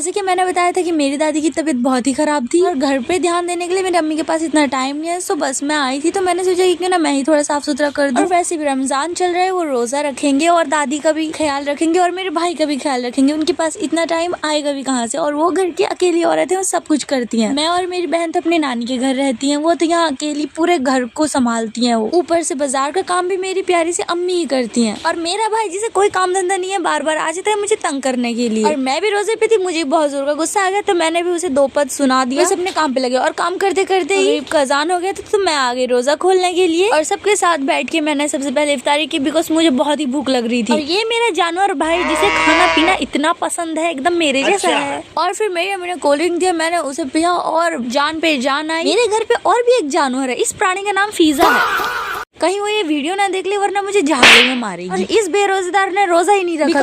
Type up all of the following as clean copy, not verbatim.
जैसे कि मैंने बताया था कि मेरी दादी की तबीयत बहुत ही खराब थी और घर पे ध्यान देने के लिए मेरी अम्मी के पास इतना टाइम नहीं है। सो बस मैं आई थी तो मैंने सोचा कि क्यों ना मैं ही थोड़ा साफ सुथरा कर दूं। और वैसे भी रमजान चल रहा है, वो रोजा रखेंगे और दादी का भी ख्याल रखेंगे और मेरे भाई का भी ख्याल रखेंगे। उनके पास इतना टाइम आएगा भी कहाँ से, और वो घर की अकेली औरत है, वो सब कुछ करती है। मैं और मेरी बहन तो अपने नानी के घर रहती है, वो तो यहाँ अकेली पूरे घर को संभालती है। वो ऊपर से बाजार का काम भी मेरी प्यारी से अम्मी ही करती है। और मेरा भाई जिसे कोई काम धंधा नहीं है, बार बार आ जाता है मुझे तंग करने के लिए। और मैं भी रोजे पे थी, मुझे बहुत जोर का गुस्सा आ गया तो मैंने भी उसे 2 पद सुना दिया। बस अपने काम पे लगे और काम करते करते ही अजान हो गया तो मैं आ गई रोजा खोलने के लिए। और सबके साथ बैठ के मैंने सबसे पहले इफ्तारी की, बिकॉज मुझे बहुत ही भूख लग रही थी। और ये मेरा जानवर भाई जिसे खाना पीना इतना पसंद है, एकदम मेरे जैसा है। और फिर मेरी अम्मी ने कोल्ड ड्रिंक दिया, मैंने उसे पिया और जान पे जान आई। मेरे घर पे और भी एक जानवर है, इस प्राणी का नाम फीजा है। कहीं वो ये वीडियो ना देख ले वरना मुझे झाड़ू में मारेगी। और इस बेरोजगार ने रोजा ही नहीं रखा।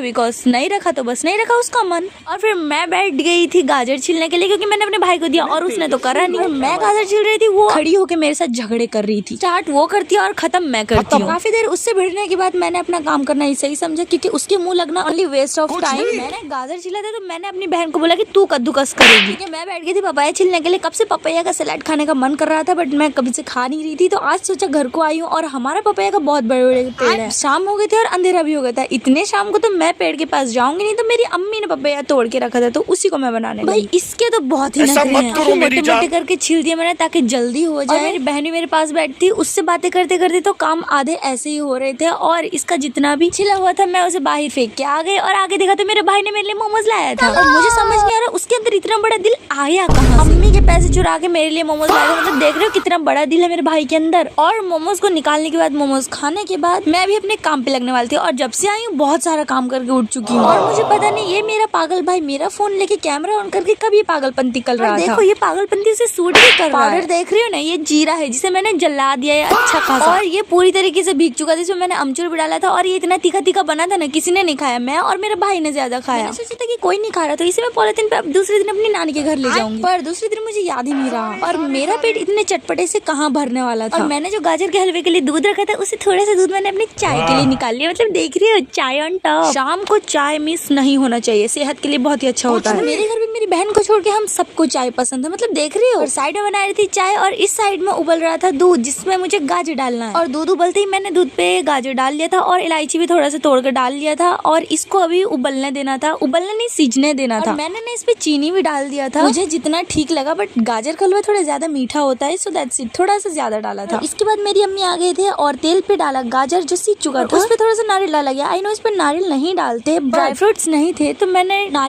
बिकॉज नहीं रखा तो बस नहीं रखा उसका मन। और फिर मैं बैठ गई थी गाजर छीलने के लिए, क्योंकि मैंने अपने भाई को दिया और उसने तो करा नहीं। मैं गाजर छील रही थी, वो खड़ी होकर मेरे साथ झगड़े कर रही थी। स्टार्ट वो करती है और खत्म मैं करती हूँ। काफी देर उससे भिड़ने के बाद मैंने अपना काम करना ही सही समझा, क्योंकि उसके मुंह लगना ओनली वेस्ट ऑफ टाइम। मैंने गाजर छीला था तो मैंने अपनी बहन को बोला कि तू कद्दूकस करेगी, क्योंकि मैं बैठ गई थी पपाया छीलने के लिए। कब से पपाया का सलाद खाने का मन कर रहा था, बट मैं कभी से खा नहीं रही थी। तो आज सोचा घर को आई हूँ और हमारा पपाया का बहुत बड़े बड़े पेड़ है। शाम हो गई थी और अंधेरा भी हो गया था। इतने शाम को तो मैं पेड़ के पास जाऊंगी नहीं, तो मेरी अम्मी ने पपाया तोड़ के रखा था तो उसी को मैं बनाने लगी। भाई इसके तो बहुत ही नखरे हैं। मोटे मोटे करके छील दिया मैंने ताकि जल्दी हो जाए। मेरी बहन भी मेरे पास बैठती, उससे बातें करते करते तो काम आधे ऐसे ही हो रहे थे। और इसका जितना भी छिला हुआ था मैं उसे बाहर फेंक के आ गई। और आगे देखा तो मेरे भाई ने मेरे लिए मोमोज लाया था और मुझे समझ नहीं आ रहा उसके अंदर इतना बड़ा दिल आया कहाँ से। अम्मी के पैसे चुरा के मेरे लिए मोमोज लाया, मतलब देख रहे हो कितना बड़ा दिल है मेरे भाई के अंदर। और मोमोज को निकालने के बाद, मोमोज खाने के बाद मैं भी अपने काम पे लगने वाली थी। और जब से आई हूँ बहुत सारा काम करके उठ चुकी हूँ। और मुझे पता नहीं ये मेरा पागल भाई मेरा फोन लेके कैमरा ऑन करके कभी पागलपंती कर रहा था। देखो ये पागलपंती से सूट भी कर रहा है। पाउडर देख रही हो ना, ये जीरा है जिसे मैंने जला दिया है अच्छा खासा। और ये पूरी तरीके से भीग चुका था, इसमें मैंने अमचूर भी डाला था। और ये इतना तीखा तीखा बना था ना, किसी ने नहीं खाया, मैं और मेरे भाई ने ज्यादा खाया। मैंने सोचा था कि कोई नहीं खा रहा, तो इसे मैं पॉलिथीन पे दूसरे दिन अपनी नानी के घर ले जाऊंगी। पर दूसरे दिन मुझे याद ही नहीं रहा और मेरा पेट इतने चटपटे से कहाँ भरने वाला था। और मैंने जो गाजर के हलवे के लिए दूध रखा था, उसे थोड़ा सा दूध मैंने अपनी चाय के लिए निकाल लिया। मतलब देख रही हो चाय ऑन टॉप। शाम को चाय मिस नहीं होना चाहिए, सेहत के लिए बहुत ही अच्छा होता है। मेरे घर में मेरी बहन को छोड़ के हम सबको चाय पसंद है, मतलब देख रही हो। और साइड में बना रही थी चाय और इस साइड में उबल रहा था दूध, जिसमें मुझे गाजर डालना है। और दूध उबलते ही मैंने दूध पे गाजर डाल लिया था और इलायची भी थोड़ा सा तोड़ कर डाल लिया था। और इसको अभी उबलने देना था, उबलने नहीं सीझने देना था। मैंने ना इस पे चीनी भी डाल दिया था, मुझे जितना ठीक लगा। बट गाजर का हलवा थोड़ा ज्यादा मीठा होता है, सो दैट्स इट, थोड़ा सा ज्यादा डाला था। इसके बाद मेरी अम्मी आ गए थे और तेल पे डाला गाजर जो सीज चुका था, उस पे थोड़ा सा नारियल डाला गया। आई नो इस पे नारियल नहीं डालते, ड्राई फ्रूट्स नहीं थे, तो मैंने